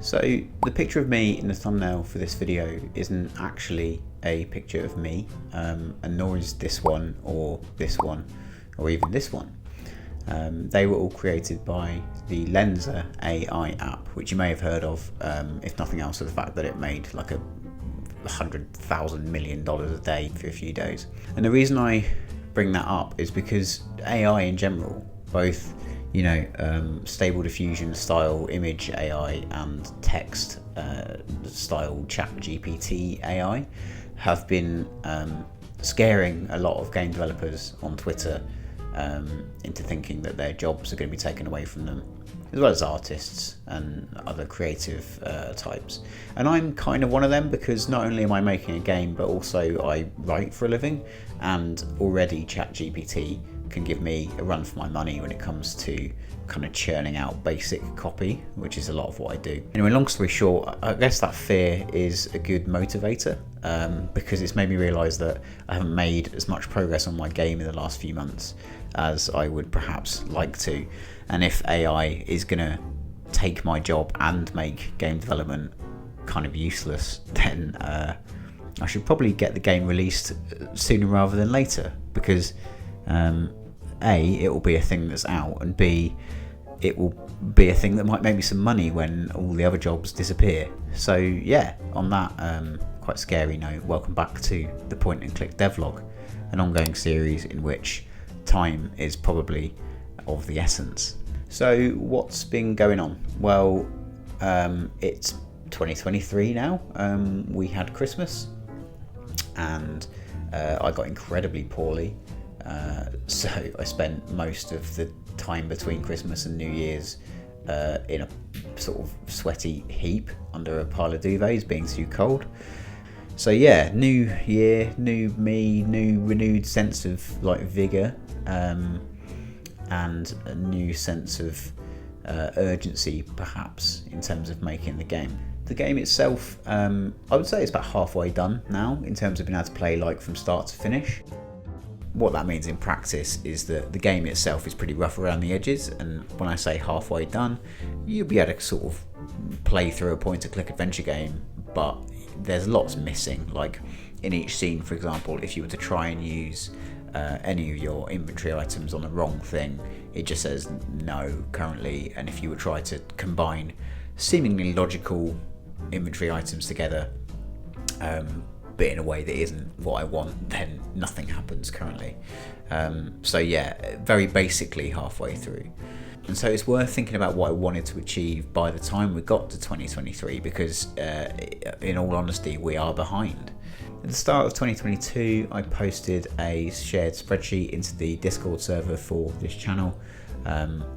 So the picture of me in the thumbnail for this video isn't actually a picture of me, and nor is this one or even this one. They were all created by the Lenser AI app, which you may have heard of, if nothing else, for the fact that it made like $100,000 million a day for a few days. And the reason I bring that up is because AI in general, both Stable Diffusion style image AI and text style chat GPT AI have been scaring a lot of game developers on Twitter into thinking that their jobs are going to be taken away from them, as well as artists and other creative types. And I'm kind of one of them, because not only am I making a game, but also I write for a living, and already ChatGPT can give me a run for my money when it comes to kind of churning out basic copy, which is a lot of what I do. Anyway, long story short, I guess that fear is a good motivator, because it's made me realise that I haven't made as much progress on my game in the last few months as I would perhaps like to. And if AI is going to take my job and make game development kind of useless, then I should probably get the game released sooner rather than later, because A, it will be a thing that's out, and B, it will be a thing that might make me some money when all the other jobs disappear. So yeah, on that quite scary note, welcome back to the Point and Click Devlog, an ongoing series in which time is probably of the essence. So what's been going on? Well, it's 2023 now. We had Christmas, and I got incredibly poorly. So I spent most of the time between Christmas and New Year's in a sort of sweaty heap under a pile of duvets, being too cold. So yeah, new year, new me, new renewed sense of like vigour, and a new sense of urgency perhaps in terms of making the game. The game itself, I would say it's about halfway done now in terms of being able to play like from start to finish. What that means in practice is that the game itself is pretty rough around the edges, and when I say halfway done, you'll be able to sort of play through a point-and-click adventure game, but there's lots missing. Like in each scene, for example, if you were to try and use any of your inventory items on the wrong thing, it just says no currently, and if you would try to combine seemingly logical inventory items together, but in a way that isn't what I want, then nothing happens currently. So yeah, very basically halfway through. And so it's worth thinking about what I wanted to achieve by the time we got to 2023, because in all honesty, we are behind. At the start of 2022, I posted a shared spreadsheet into the Discord server for this channel,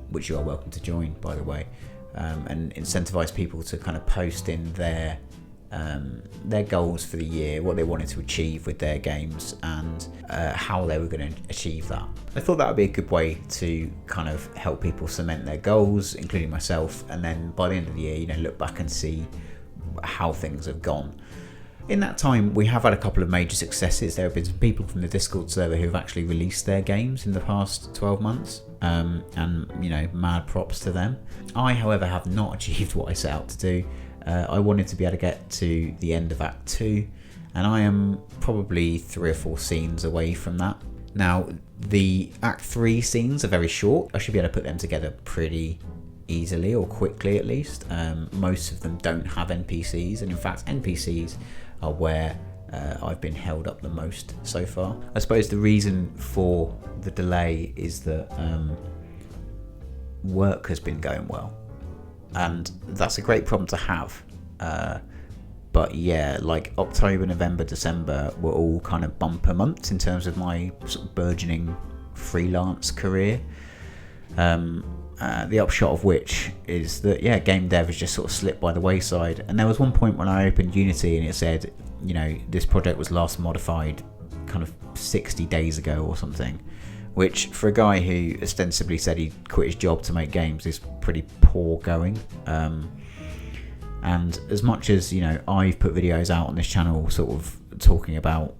which you are welcome to join, by the way, and incentivize people to kind of post in their goals for the year, what they wanted to achieve with their games, and how they were going to achieve that. I thought that would be a good way to kind of help people cement their goals, including myself, and then by the end of the year, look back and see how things have gone. In that time, we have had a couple of major successes. There have been some people from the Discord server who have actually released their games in the past 12 months, and mad props to them. I, however, have not achieved what I set out to do. I wanted to be able to get to the end of Act 2, and I am probably 3 or 4 scenes away from that. Now, the Act 3 scenes are very short. I should be able to put them together pretty easily, or quickly at least. Most of them don't have NPCs, and in fact NPCs are where I've been held up the most so far. I suppose the reason for the delay is that work has been going well, and that's a great problem to have, but yeah, like October, November, December were all kind of bumper months in terms of my sort of burgeoning freelance career, the upshot of which is that game dev has just sort of slipped by the wayside. And there was one point when I opened Unity and it said, this project was last modified kind of 60 days ago or something, which for a guy who ostensibly said he quit his job to make games is pretty poor going. And as much as I've put videos out on this channel sort of talking about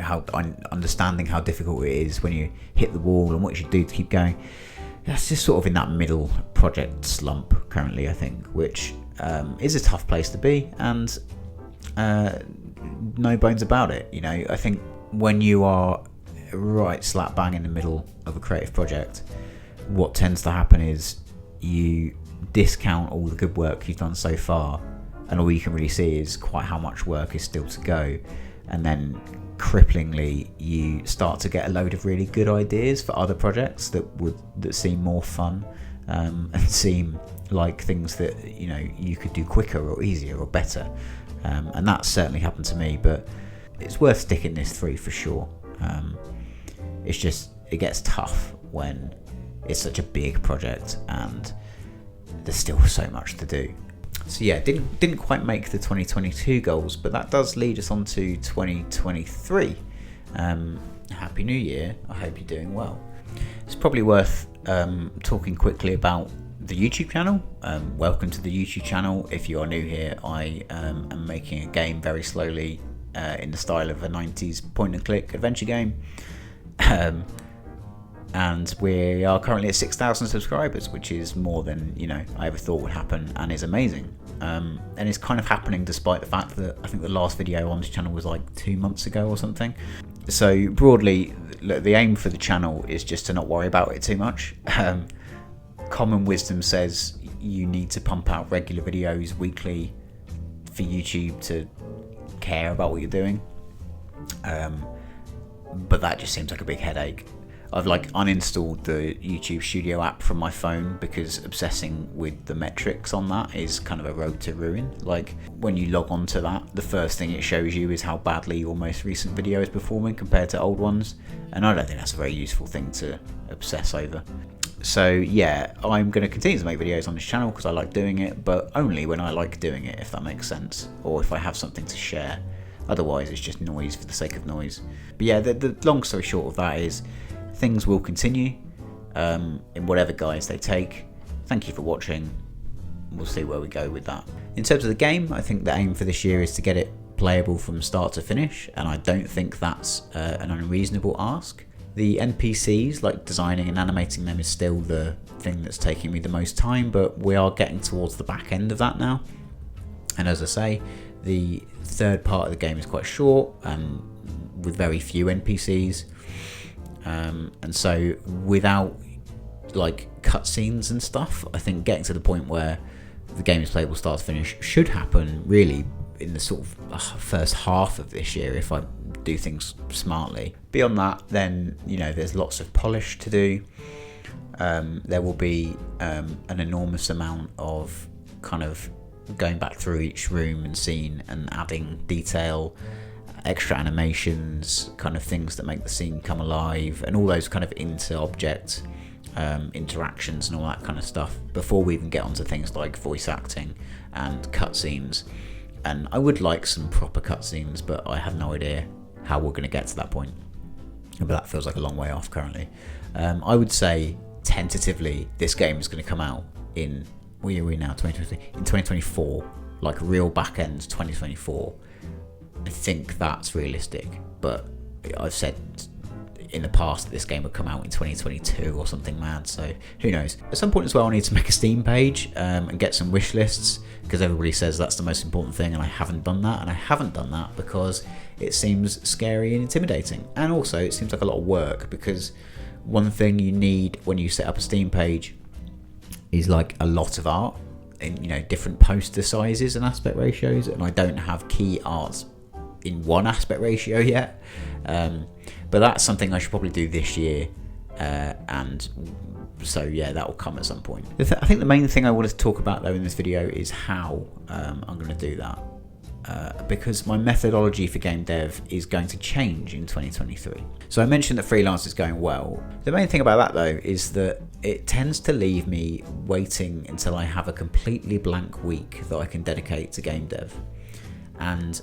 how understanding how difficult it is when you hit the wall and what you should do to keep going, that's just sort of in that middle project slump currently, I think, which is a tough place to be, and no bones about it. You know, I think when you are right slap bang in the middle of a creative project, what tends to happen is you discount all the good work you've done so far, and all you can really see is quite how much work is still to go, and then cripplingly you start to get a load of really good ideas for other projects that seem more fun, and seem like things that, you know, you could do quicker or easier or better, and that certainly happened to me. But it's worth sticking this through for sure. It's just, it gets tough when it's such a big project and there's still so much to do. So yeah, didn't quite make the 2022 goals, but that does lead us on to 2023. Happy New Year. I hope you're doing well. It's probably worth talking quickly about the YouTube channel. Welcome to the YouTube channel. If you are new here, I am making a game very slowly in the style of a 90s point and click adventure game. And we are currently at 6,000 subscribers, which is more than, you know, I ever thought would happen, and is amazing. And it's kind of happening despite the fact that I think the last video on this channel was like 2 months ago or something. So broadly, the aim for the channel is just to not worry about it too much. Common wisdom says you need to pump out regular videos weekly for YouTube to care about what you're doing. But that just seems like a big headache. I've like uninstalled the YouTube Studio app from my phone because obsessing with the metrics on that is kind of a road to ruin. Like when you log on to that, the first thing it shows you is how badly your most recent video is performing compared to old ones, and I don't think that's a very useful thing to obsess over. So yeah, I'm going to continue to make videos on this channel because I like doing it, but only when I like doing it, if that makes sense, or if I have something to share. Otherwise it's just noise for the sake of noise. But yeah, the long story short of that is things will continue in whatever guise they take. Thank you for watching. We'll see where we go with that. In terms of the game, I think the aim for this year is to get it playable from start to finish, and I don't think that's an unreasonable ask. The NPCs, like designing and animating them, is still the thing that's taking me the most time, but we are getting towards the back end of that now. And as I say, the third part of the game is quite short and with very few NPCs. And so without like cutscenes and stuff, I think getting to the point where the game is playable start to finish should happen really in the sort of first half of this year if I do things smartly. Beyond that, then, you know, there's lots of polish to do. There will be an enormous amount of kind of going back through each room and scene and adding detail, extra animations, kind of things that make the scene come alive, and all those kind of inter-object interactions and all that kind of stuff before we even get onto things like voice acting and cutscenes. And I would like some proper cutscenes, but I have no idea how we're going to get to that point. But that feels like a long way off currently. I would say tentatively this game is going to come out in, where are we now, 2020? In 2024, like real back end 2024. I think that's realistic, but I've said in the past that this game would come out in 2022 or something mad, so who knows. At some point as well I need to make a Steam page and get some wish lists, because everybody says that's the most important thing, and I haven't done that, and I haven't done that because it seems scary and intimidating, and also it seems like a lot of work, because one thing you need when you set up a Steam page is like a lot of art in, you know, different poster sizes and aspect ratios, and I don't have key art in one aspect ratio yet, but that's something I should probably do this year, and so yeah, that will come at some point. I think the main thing I wanted to talk about though in this video is how I'm going to do that, because my methodology for game dev is going to change in 2023. So I mentioned that freelance is going well. The main thing about that though is that it tends to leave me waiting until I have a completely blank week that I can dedicate to game dev, and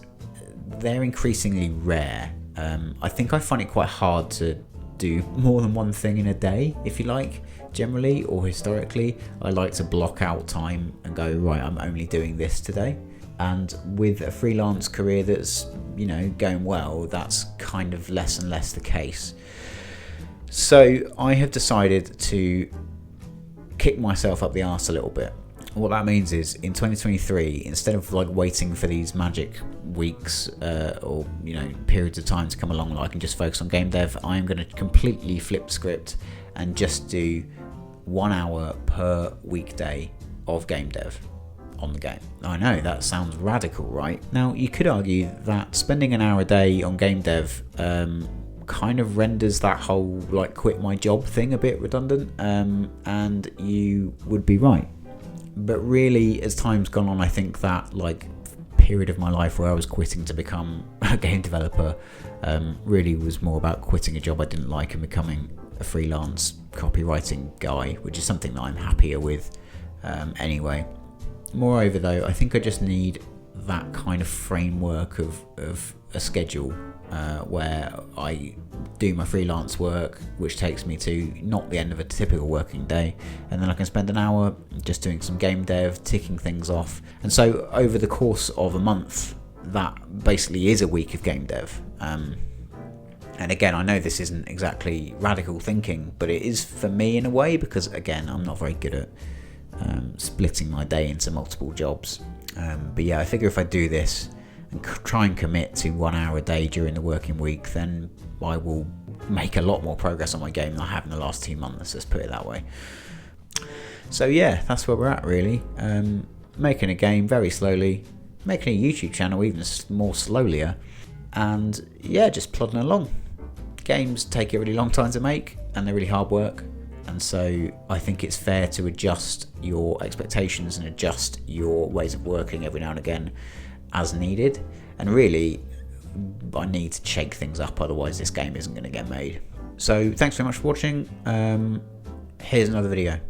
they're increasingly rare. I think I find it quite hard to do more than one thing in a day, if you like, generally, or historically. I like to block out time and go, right, I'm only doing this today. And with a freelance career that's, you know, going well, that's kind of less and less the case. So I have decided to kick myself up the arse a little bit. What that means is in 2023, instead of like waiting for these magic weeks or periods of time to come along, I can just focus on game dev. I am going to completely flip the script and just do 1 hour per weekday of game dev on the game. I know that sounds radical, right? Now you could argue that spending an hour a day on game dev kind of renders that whole like quit my job thing a bit redundant, and you would be right. But really, as time's gone on, I think that like period of my life where I was quitting to become a game developer really was more about quitting a job I didn't like and becoming a freelance copywriting guy, which is something that I'm happier with anyway. Moreover though, I think I just need that kind of framework of a schedule where I do my freelance work, which takes me to not the end of a typical working day, and then I can spend an hour just doing some game dev, ticking things off. And so over the course of a month, that basically is a week of game dev. And again, I know this isn't exactly radical thinking, but it is for me in a way, because again, I'm not very good at splitting my day into multiple jobs. But yeah, I figure if I do this and try and commit to 1 hour a day during the working week, then I will make a lot more progress on my game than I have in the last 2 months, let's put it that way. So yeah, that's where we're at really. Making a game very slowly, making a YouTube channel even more slowlier, and yeah, just plodding along. Games take a really long time to make and they're really hard work, and so I think it's fair to adjust your expectations and adjust your ways of working every now and again as needed. And really, I need to shake things up, otherwise this game isn't going to get made. So thanks very much for watching. Here's another video.